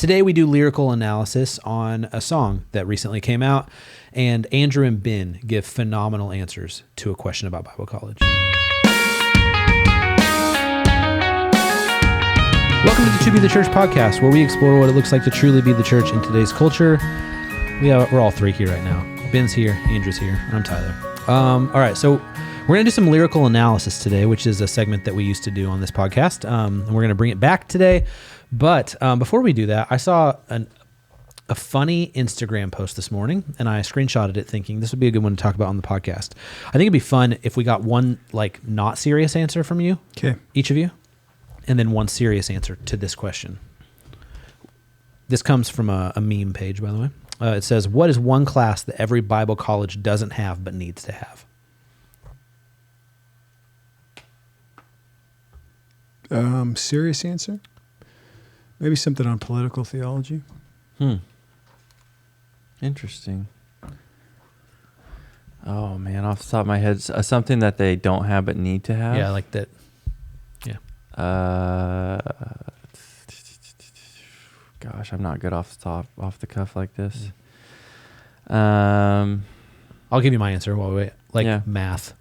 Today we do lyrical analysis on a song that recently came out, and Andrew and Ben give phenomenal answers to a question about Bible college. Welcome to the To Be the Church podcast, where we explore what it looks like to truly be the church in today's culture. We're all three here right now. Ben's here, Andrew's here, and I'm Tyler. All right, so we're going to do some lyrical analysis today, which is a segment that we used to do on this podcast, and we're going to bring it back today. But before we do that, I saw a funny Instagram post this morning, and I screenshotted it thinking this would be a good one to talk about on the podcast. I think it'd be fun if we got one not serious answer from you, each of you, and then one serious answer to this question. This comes from a meme page, by the way. It says, what is one class that every Bible college doesn't have but needs to have? Serious answer? Maybe something on political theology. Interesting. Oh, man, off the top of my head, something that they don't have but need to have? Yeah, like that. Yeah. Gosh, I'm not good off the cuff like this. I'll give you my answer while we wait. Math.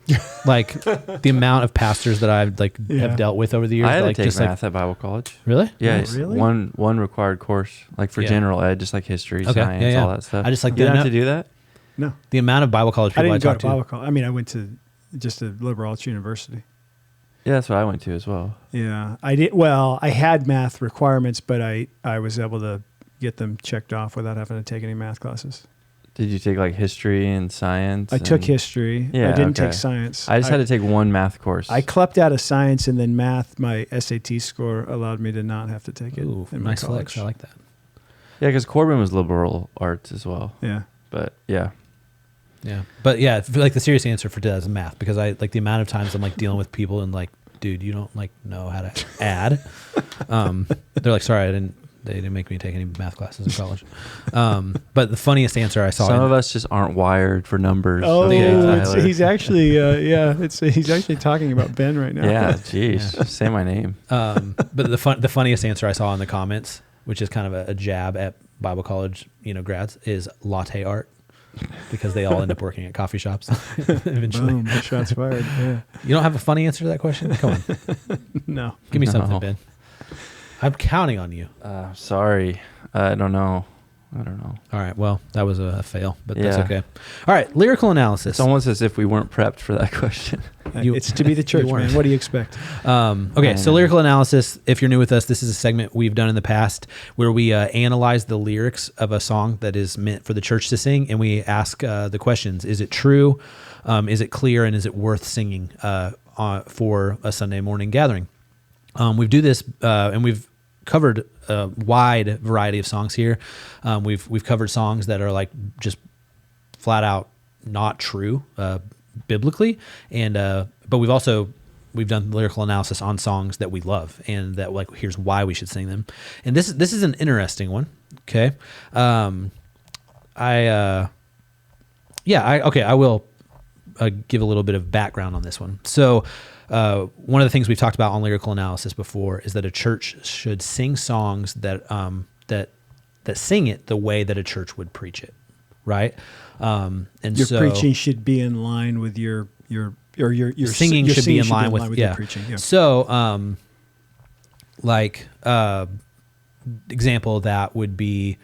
The amount of pastors that I've have dealt with over the years. I had to take math at Bible college. Really? Yeah, oh, really? One required course, for general ed, just like history, science, all that stuff. I just you didn't have to do that? No. The amount of Bible college people I didn't go talked to Bible college. I mean, I went to just a liberal arts university. Yeah, that's what I went to as well. Yeah, I did. Well, I had math requirements, but I was able to get them checked off without having to take any math classes. Did you take history and science? I took history. Yeah, I didn't take science. I just had to take one math course. I clept out of science, and then math, my SAT score allowed me to not have to take it. Ooh, in nice my flex. I like that. Yeah, because Corbin was liberal arts as well. Yeah. But yeah. Yeah. But yeah, the serious answer for today is math, because I the amount of times I'm dealing with people and dude, you don't know how to add. They're sorry, they didn't make me take any math classes in college. But the funniest answer I saw. Some of us just aren't wired for numbers. Oh, he's actually, he's actually talking about Ben right now. Yeah, geez, say my name. But the funniest answer I saw in the comments, which is kind of a jab at Bible college, grads, is latte art, because they all end up working at coffee shops eventually. Boom, shots fired. Yeah. You don't have a funny answer to that question? Come on. No. Give me something, Ben. I'm counting on you. Sorry. I don't know. All right. Well, that was a fail, but that's okay. All right. Lyrical analysis. It's almost as if we weren't prepped for that question. It's to be the church, man. What do you expect? Okay. So lyrical analysis, if you're new with us, this is a segment we've done in the past where we analyze the lyrics of a song that is meant for the church to sing. And we ask the questions. Is it true? Is it clear? And is it worth singing for a Sunday morning gathering? We do this, and we've covered a wide variety of songs here. We've covered songs that are just flat out not true biblically, and but we've done lyrical analysis on songs that we love, and that here's why we should sing them. And this is an interesting one. Okay, I will give a little bit of background on this one. So. One of the things we've talked about on lyrical analysis before is that a church should sing songs that sing it the way that a church would preach it, right? And your preaching should be in line with your singing should be in line with your preaching. Yeah. So, example of that would be,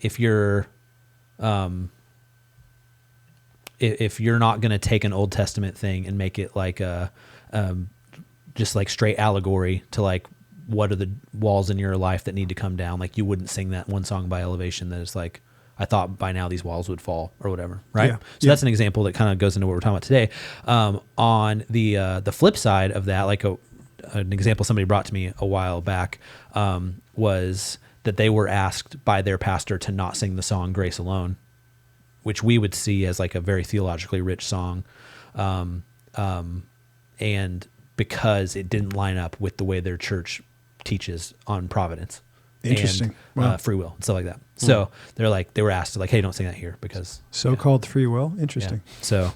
if you're not going to take an Old Testament thing and make it just straight allegory to what are the walls in your life that need to come down, you wouldn't sing that one song by Elevation that is I thought by now these walls would fall or whatever, right? Yeah. So that's an example that kind of goes into what we're talking about today. On the flip side of that, an example somebody brought to me a while back was that they were asked by their pastor to not sing the song Grace Alone, which we would see as a very theologically rich song. And because it didn't line up with the way their church teaches on providence. Interesting. And free will and stuff like that. So they were asked hey, don't sing that here because so-called free will. Interesting. Yeah. So,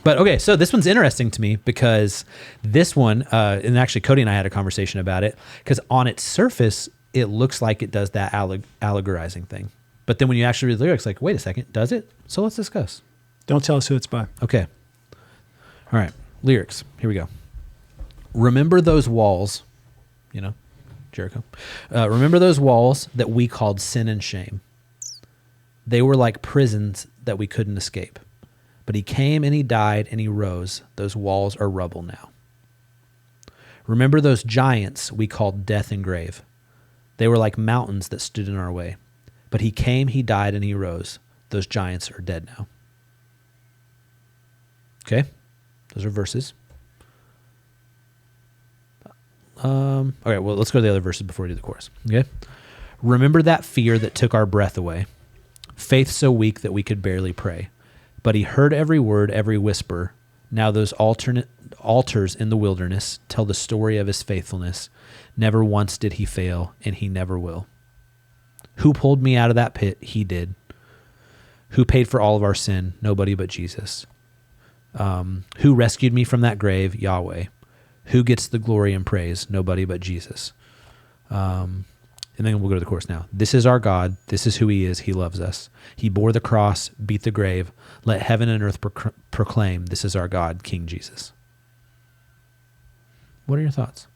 But okay, so this one's interesting to me because this one, and actually Cody and I had a conversation about it, because on its surface, it looks like it does that allegorizing thing. But then when you actually read the lyrics, like, wait a second, does it? So let's discuss. Don't tell us who it's by. Okay. All right. Lyrics. Here we go. Remember those walls, Jericho. Remember those walls that we called sin and shame. They were like prisons that we couldn't escape. But he came and he died and he rose. Those walls are rubble now. Remember those giants we called death and grave. They were like mountains that stood in our way. But he came, he died, and he rose. Those giants are dead now. Okay? Those are verses. Okay, well, let's go to the other verses before we do the chorus. Okay? Remember that fear that took our breath away. Faith so weak that we could barely pray. But he heard every word, every whisper. Now those altars in the wilderness tell the story of his faithfulness. Never once did he fail, and he never will. Who pulled me out of that pit? He did. Who paid for all of our sin? Nobody but Jesus. Who rescued me from that grave? Yahweh. Who gets the glory and praise? Nobody but Jesus. And then we'll go to the chorus now. This is our God. This is who he is. He loves us. He bore the cross, beat the grave. Let heaven and earth proclaim, this is our God, King Jesus. What are your thoughts?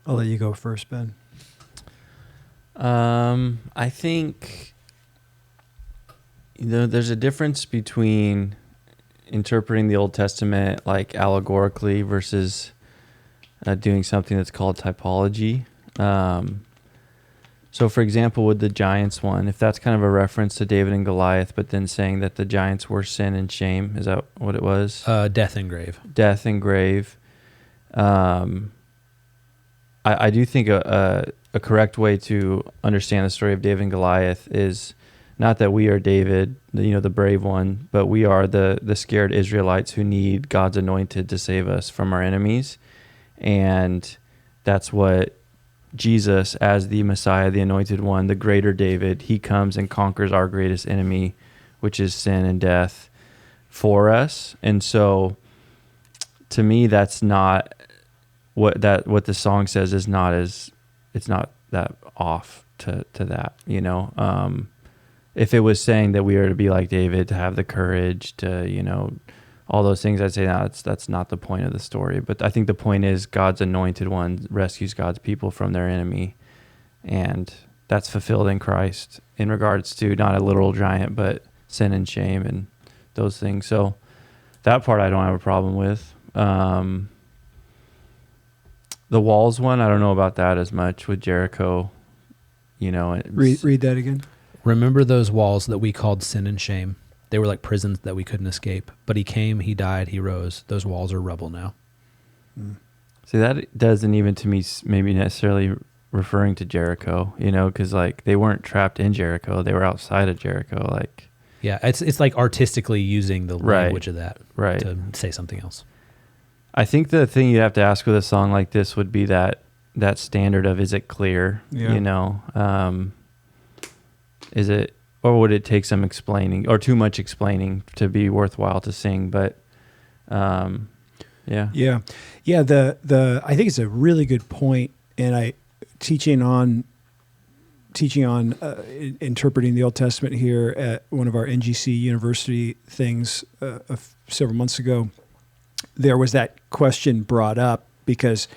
I'll let you go first, Ben. I think, there's a difference between interpreting the Old Testament like allegorically versus doing something that's called typology. So for example, with the giants one, if that's kind of a reference to David and Goliath, but then saying that the giants were sin and shame, is that what it was? Death and grave. Death and grave. I do think a correct way to understand the story of David and Goliath is not that we are David, the brave one, but we are the scared Israelites who need God's anointed to save us from our enemies. And that's what Jesus, as the Messiah, the anointed one, the greater David, he comes and conquers our greatest enemy, which is sin and death, for us. And so to me, that's not what the song says is not it's not that off to that, if it was saying that we are to be like David, to have the courage to, all those things, I'd say that's not the point of the story. But I think the point is God's anointed one rescues God's people from their enemy. And that's fulfilled in Christ in regards to not a literal giant, but sin and shame and those things. So that part I don't have a problem with. The walls one, I don't know about that as much with Jericho. Read that again. Remember those walls that we called sin and shame. They were like prisons that we couldn't escape. But he came, he died, he rose. Those walls are rubble now. See, that doesn't even to me maybe necessarily referring to Jericho, because like they weren't trapped in Jericho. They were outside of Jericho. Like, yeah, it's like artistically using the language of that to say something else. I think the thing you have to ask with a song like this would be that standard of, is it clear? Yeah. Is it, or would it take some explaining or too much explaining to be worthwhile to sing? But, yeah. The I think it's a really good point, and teaching on interpreting the Old Testament here at one of our NGC University things several months ago. There was that question brought up because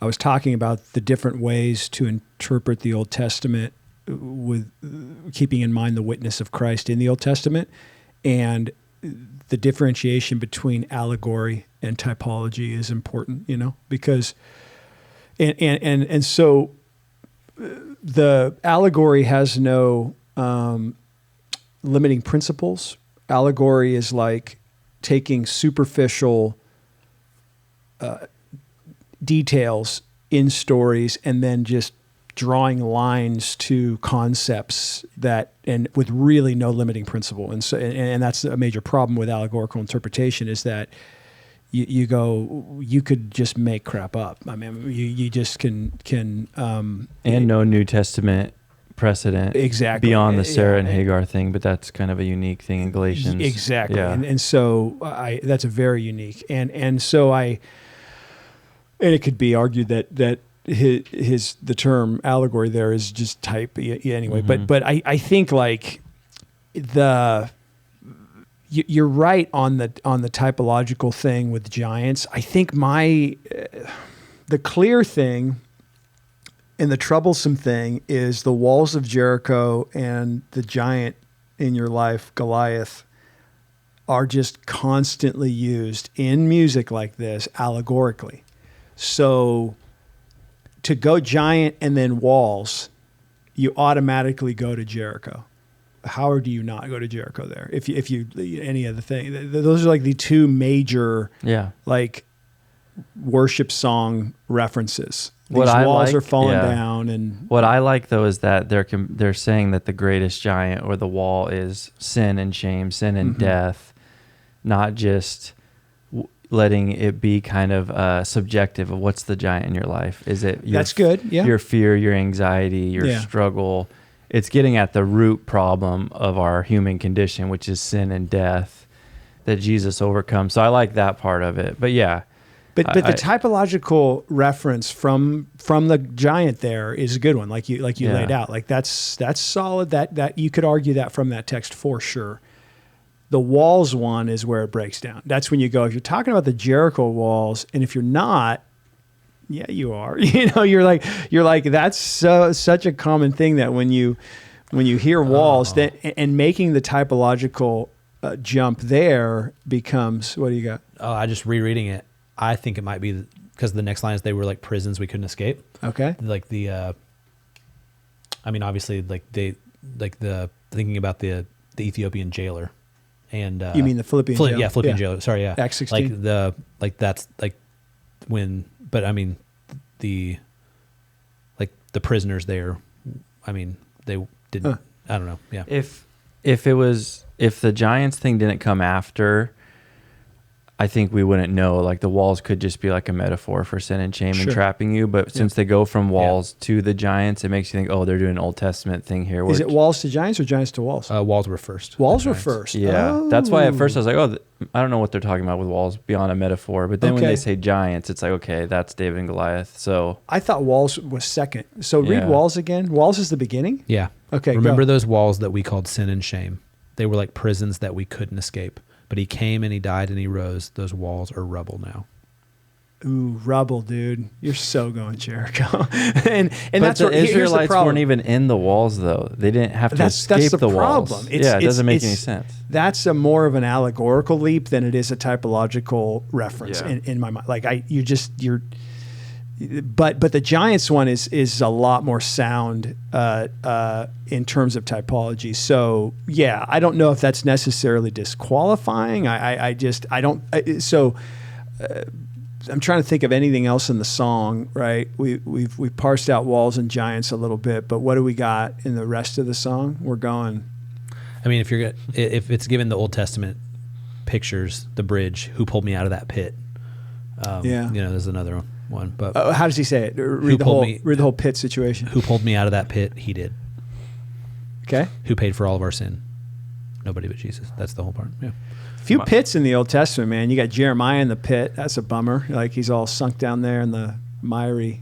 I was talking about the different ways to interpret the Old Testament with keeping in mind the witness of Christ in the Old Testament, and the differentiation between allegory and typology is important, because and so the allegory has no limiting principles. Allegory is like taking superficial details in stories and then just drawing lines to concepts and with really no limiting principle. And so, and that's a major problem with allegorical interpretation, is that you could just make crap up. I mean, you just can and no New Testament precedent Exactly. beyond the Sarah and Yeah. Hagar thing, but that's kind of a unique thing in Galatians. Exactly. Yeah. And so that's a very unique. And so and it could be argued that the term allegory there is just type anyway. Mhm. But I think like you're right on the typological thing with giants. I think the clear thing and the troublesome thing is the walls of Jericho and the giant in your life, Goliath, are just constantly used in music like this allegorically. So to go giant and then walls, you automatically go to Jericho. How do you not go to Jericho there? If you any other thing, those are like the two major like worship song references. These walls are falling down, and what I like though is that they're saying that the greatest giant or the wall is sin and shame, sin and death, not just letting it be kind of subjective of what's the giant in your life. Is it that's good? Yeah, your fear, your anxiety, your struggle. It's getting at the root problem of our human condition, which is sin and death, that Jesus overcomes. So I like that part of it. But yeah. But the typological reference from the giant there is a good one, like you laid out. Like that's solid. That you could argue that from that text for sure. The walls one is where it breaks down. That's when you go, if you're talking about the Jericho walls, and if you're not, yeah, you are. You're like that's such a common thing that when you hear walls, and making the typological jump there becomes, what do you got? Oh, I just rereading it. I think it might be because the next line is they were like prisons we couldn't escape. Okay. Like obviously, like thinking about the Ethiopian jailer, and you mean the Philippian jailer? Yeah, Philippian jailer. Sorry, yeah. Acts 16. That's like when, but I mean the prisoners there. I mean they didn't. I don't know. Yeah. If the giants thing didn't come after, I think we wouldn't know. Like the walls could just be like a metaphor for sin and shame and trapping you. But since they go from walls to the giants, it makes you think, oh, they're doing an Old Testament thing here. Is it walls to giants or giants to walls? Walls were first. Walls were first. Yeah. That's why at first I was like, oh, I don't know what they're talking about with walls beyond a metaphor. But then when they say giants, it's like, okay, that's David and Goliath. So I thought walls was second. So read walls again. Walls is the beginning? Yeah. Okay, remember those walls that we called sin and shame? They were like prisons that we couldn't escape. But he came and he died and he rose. Those walls are rubble now. Ooh, rubble, dude. You're so going Jericho. and but that's the where Israelites weren't even in the walls, though. They didn't have to escape the walls. Problem. It doesn't make any sense. That's a more of an allegorical leap than it is a typological reference in my mind. Like but the Giants one is a lot more sound in terms of typology. So yeah, I don't know if that's necessarily disqualifying. I'm trying to think of anything else in the song. Right? We've parsed out walls and giants a little bit, but what do we got in the rest of the song? We're going. I mean, if it's given the Old Testament pictures, the bridge, who pulled me out of that pit? There's another one. But how does he say it? Read the whole pit situation. Who pulled me out of that pit? He did. Okay. Who paid for all of our sin? Nobody but Jesus. That's the whole part. Yeah. Few pits in the Old Testament, man. You got Jeremiah in the pit. That's a bummer. Like he's all sunk down there in the miry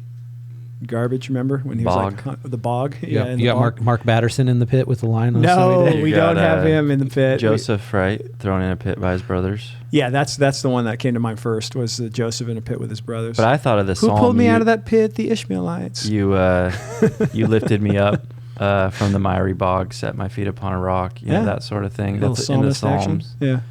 garbage. Remember when he was like the bog? Yeah. You got Mark Batterson in the pit with the lion. No, we don't have him in the pit. Joseph, right, thrown in a pit by his brothers. Yeah, that's the one that came to mind first. Was Joseph in a pit with his brothers? But I thought of the Who psalm. pulled me out of that pit? The Ishmaelites. You lifted me up from the miry bog, set my feet upon a rock. You know, that sort of thing. That's in the Psalms. Action.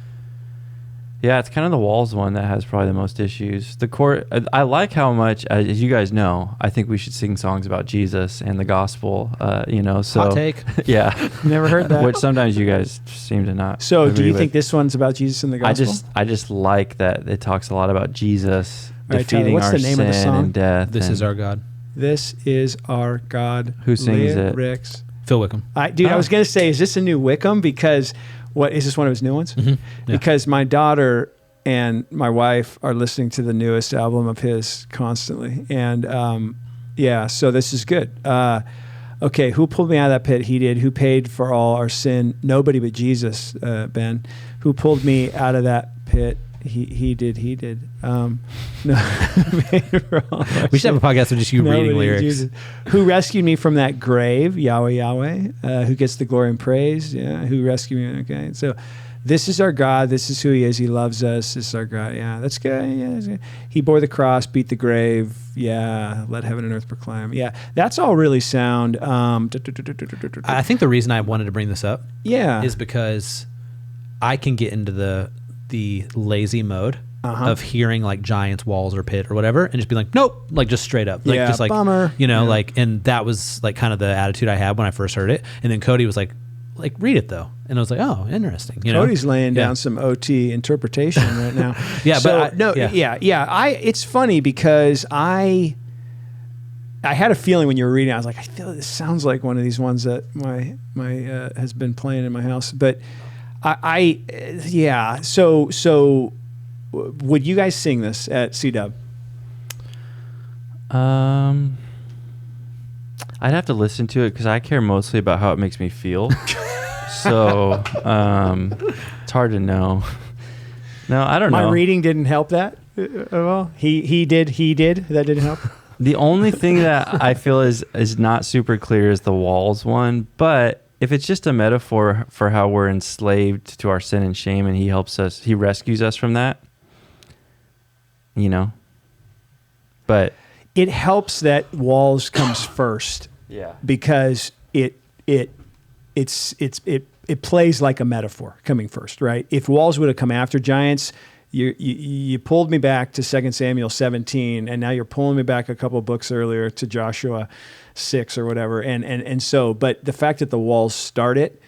Yeah, it's kind of the walls one that has probably the most issues. The court, I like how much, as you guys know, I think we should sing songs about Jesus and the gospel. So hot take. Yeah, never heard that. Which sometimes you guys seem to not. So, do you think this one's about Jesus and the gospel? I just like that it talks a lot about Jesus Tyler, defeating what's our the name of the sin song? and death. This is our God. This is our God. Who sings Lyrics. it? Phil Wickham. I was going to say, is this a new Wickham? Because is this one of his new ones? Mm-hmm. Yeah. Because my daughter and my wife are listening to the newest album of his constantly. And so this is good. Okay, who pulled me out of that pit? He did. Who paid for all our sin? Nobody but Jesus, Ben. Who pulled me out of that pit? He did. No, We should have a podcast with just you reading lyrics. Jesus. Who rescued me from that grave? Yahweh. Who gets the glory and praise? Yeah. Who rescued me? Okay. So this is our God. This is who he is. He loves us. This is our God. Yeah, that's good. Yeah, that's good. He bore the cross, beat the grave. Yeah. Let heaven and earth proclaim. Yeah. That's all really sound. I think the reason I wanted to bring this up is because I can get into the lazy mode of hearing like giants, walls, or pit or whatever, and just be like, nope, like just straight up, like just like bummer. Like, and that was like kind of the attitude I had when I first heard it. And then Cody was like read it though, and I was like, oh, interesting. Cody's laying down some OT interpretation right now. It's funny because I had a feeling when you were reading, I was like, I feel this sounds like one of these ones that my has been playing in my house, but. So would you guys sing this at C-Dub? I'd have to listen to it because I care mostly about how it makes me feel. So it's hard to know. No, I don't know. My reading didn't help that at all. He did. That didn't help. The only thing that I feel is not super clear is the walls one, but if it's just a metaphor for how we're enslaved to our sin and shame and he rescues us from that, but it helps that walls comes first. Yeah. Because it plays like a metaphor coming first, right? If walls would have come after giants, you pulled me back to 2 Samuel 17, and now you're pulling me back a couple of books earlier to Joshua 6 or whatever. And so, but the fact that the walls start it,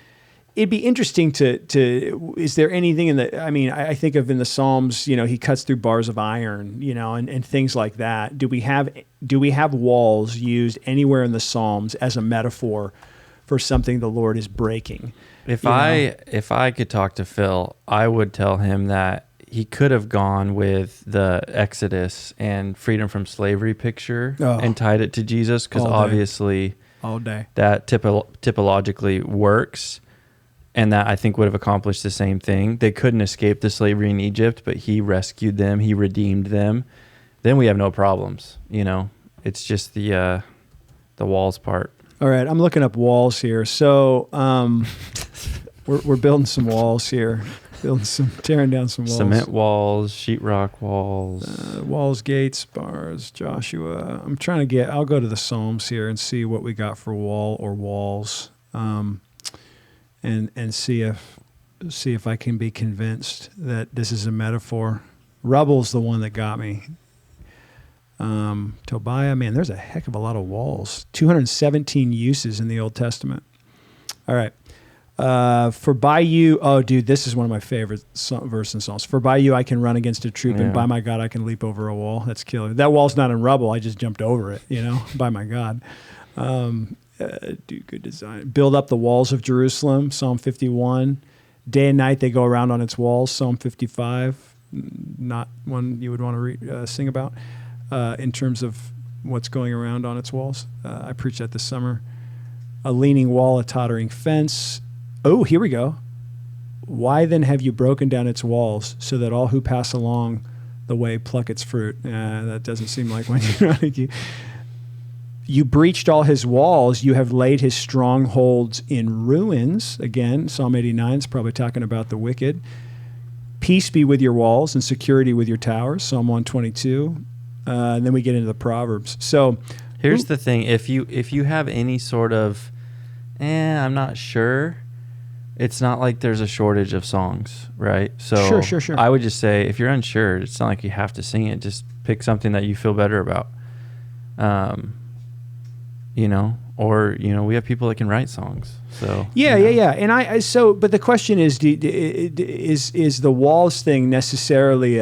it'd be interesting to is there anything I think of in the Psalms, he cuts through bars of iron, and things like that. Do we have walls used anywhere in the Psalms as a metaphor for something the Lord is breaking? If I could talk to Phil, I would tell him that he could have gone with the Exodus and freedom from slavery picture and tied it to Jesus, because obviously all day that typologically works, and that I think would have accomplished the same thing. They couldn't escape the slavery in Egypt, but he rescued them, he redeemed them. Then we have no problems. It's just the walls part. All right, I'm looking up walls here. So we're building some walls here. Tearing down some walls. Cement walls, sheetrock walls. Walls, gates, bars, Joshua. I'm trying to I'll go to the Psalms here and see what we got for wall or walls, and see if I can be convinced that this is a metaphor. Rubble's the one that got me. Tobiah, man, there's a heck of a lot of walls. 217 uses in the Old Testament. All right. For by you, oh dude, this is one of my favorite verses in Psalms. For by you I can run against a troop, and by my God I can leap over a wall. That's killer. That wall's not in rubble. I just jumped over it, by my God. Do good design. Build up the walls of Jerusalem, Psalm 51. Day and night they go around on its walls, Psalm 55. Not one you would want to sing about in terms of what's going around on its walls. I preached that this summer. A leaning wall, a tottering fence. Oh, here we go. Why then have you broken down its walls so that all who pass along the way pluck its fruit? That doesn't seem like when you breached all his walls. You have laid his strongholds in ruins. Again, Psalm 89 is probably talking about the wicked. Peace be with your walls and security with your towers. Psalm 122. And then we get into the Proverbs. So here's the thing. If you have any sort of, I'm not sure, it's not like there's a shortage of songs, right? So sure. I would just say, if you're unsure, it's not like you have to sing it. Just pick something that you feel better about. Or we have people that can write songs. So yeah. And but the question is, is the walls thing necessarily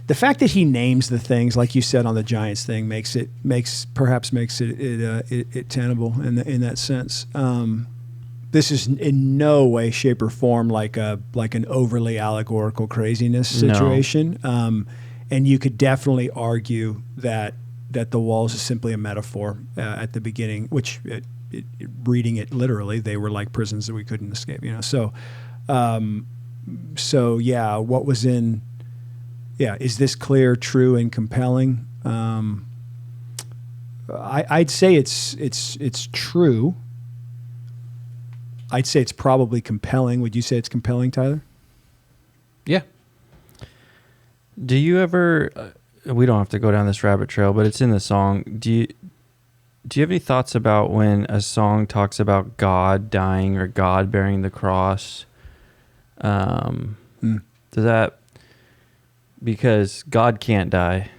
the fact that he names the things, like you said on the Giants thing, makes it tenable in that sense. This is in no way, shape, or form like an overly allegorical craziness situation. No. And you could definitely argue that that the walls is simply a metaphor at the beginning, which reading it literally, they were like prisons that we couldn't escape. So yeah, what was in? Yeah, is this clear, true, and compelling? I'd say it's true. I'd say it's probably compelling. Would you say it's compelling, Tyler? Yeah. Do you ever? We don't have to go down this rabbit trail, but it's in the song. Do you have any thoughts about when a song talks about God dying or God bearing the cross? Does that, because God can't die.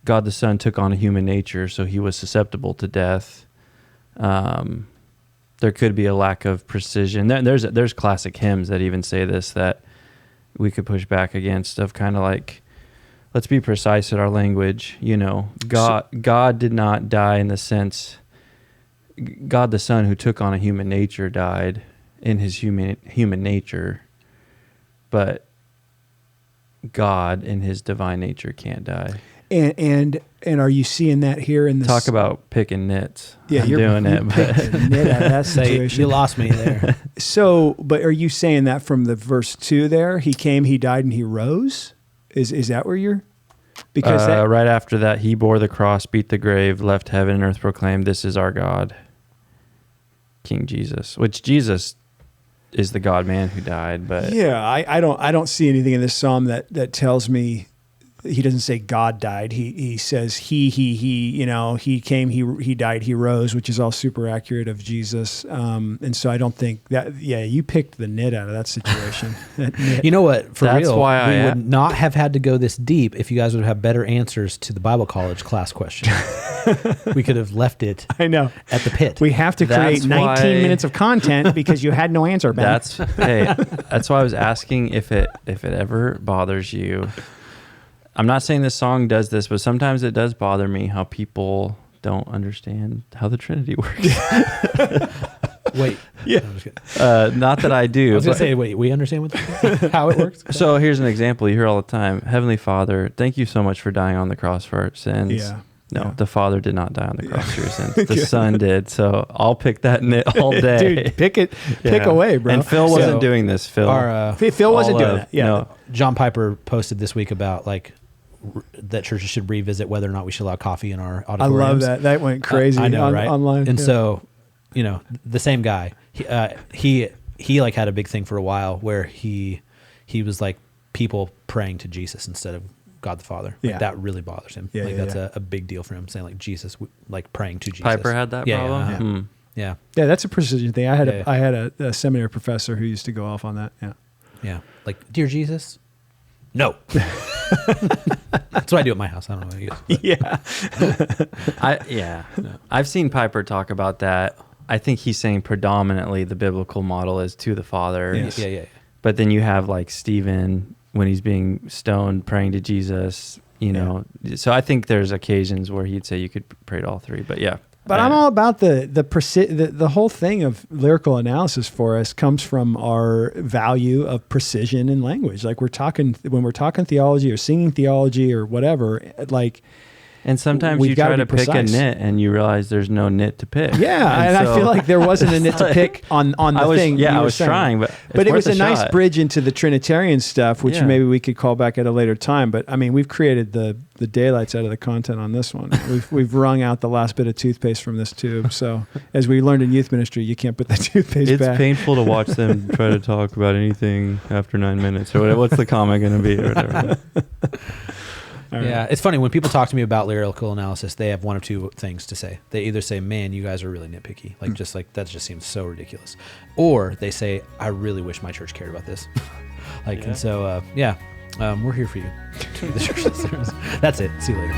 God the Son took on a human nature, so he was susceptible to death. There could be a lack of precision. There's classic hymns that even say this, that we could push back against, of kind of like, let's be precise in our language. God did not die in the sense, God the Son who took on a human nature died in his human nature, but God in his divine nature can't die. And are you seeing that here in this? Talk about picking nits. Yeah, you're doing it. But a nit out of that situation. You lost me there. So, but are you saying that from the verse 2 there? He came, he died, and he rose? Is that where you're? Because right after that, he bore the cross, beat the grave, left heaven and earth, proclaimed, "This is our God, King Jesus." Which Jesus is the God-man who died, but yeah, I don't see anything in this psalm that tells me. He doesn't say God died. He says he he came, he died, he rose, which is all super accurate of Jesus. And so I don't think that. Yeah, you picked the nit out of that situation. That nit. You know what? For That's real, why we I- would not have had to go this deep if you guys would have better answers to the Bible college class question. We could have left it I know. at the pit. We have to create That's 19 why- minutes of content because you had no answer, Ben. that's why I was asking if it ever bothers you. I'm not saying this song does this, but sometimes it does bother me how people don't understand how the Trinity works. Wait. Yeah. No, I'm just kidding. Not that I do. I was going but- to say, wait, we understand how it works? So here's an example you hear all the time. Heavenly Father, thank you so much for dying on the cross for our sins. Yeah. No, Yeah. the Father did not die on the cross for your sins. The Son did. So I'll pick that nit all day. Dude, pick Yeah. away, bro. And Phil wasn't So, doing this. Phil. Phil wasn't all doing of- that. Yeah. no. John Piper posted this week about that churches should revisit whether or not we should allow coffee in our I auditoriums. love that. That went crazy I know, right? online. And Yeah. so, the same guy, he like had a big thing for a while where he was like people praying to Jesus instead of God the Father. Like, Yeah. that really bothers him. Yeah, like yeah, that's a big deal for him, saying like Jesus, like praying to Jesus. Piper had that Yeah, problem? Yeah, Hmm. yeah. Yeah, that's a precision thing. I had Yeah. I had a seminary professor who used to go off on that. Yeah. Yeah. Like, dear Jesus? No. That's what I do at my house. I don't know what you guys. Yeah. I've seen Piper talk about that. I think he's saying predominantly the biblical model is to the Father. Yes. Yeah. But then you have like Stephen when he's being stoned praying to Jesus, So I think there's occasions where he'd say you could pray to all three. But yeah. But I'm all about the whole thing of lyrical analysis for us comes from our value of precision in language. Like when we're talking theology or singing theology or whatever, like. And sometimes We've you gotta try to be pick a precise. nit and you realize there's no nit to pick. Yeah, and I so- feel like there wasn't a nit to pick on the thing. Yeah, you I were was saying. trying, but But it was worth a nice shot. bridge into the Trinitarian stuff, which Yeah. maybe we could call back at a later time. But I mean, we've created the daylights out of the content on this one. We've wrung out the last bit of toothpaste from this tube. So as we learned in youth ministry, you can't put the toothpaste It's back. painful to watch them try to talk about anything after 9 minutes or whatever. What's the comment going to be or whatever? All right. Yeah, it's funny when people talk to me about lyrical analysis, they have one of two things to say. They either say, "Man, you guys are really nitpicky," like just like that just seems so ridiculous, or they say, "I really wish my church cared about this." And so we're here for you. The church listeners. That's it. See you later.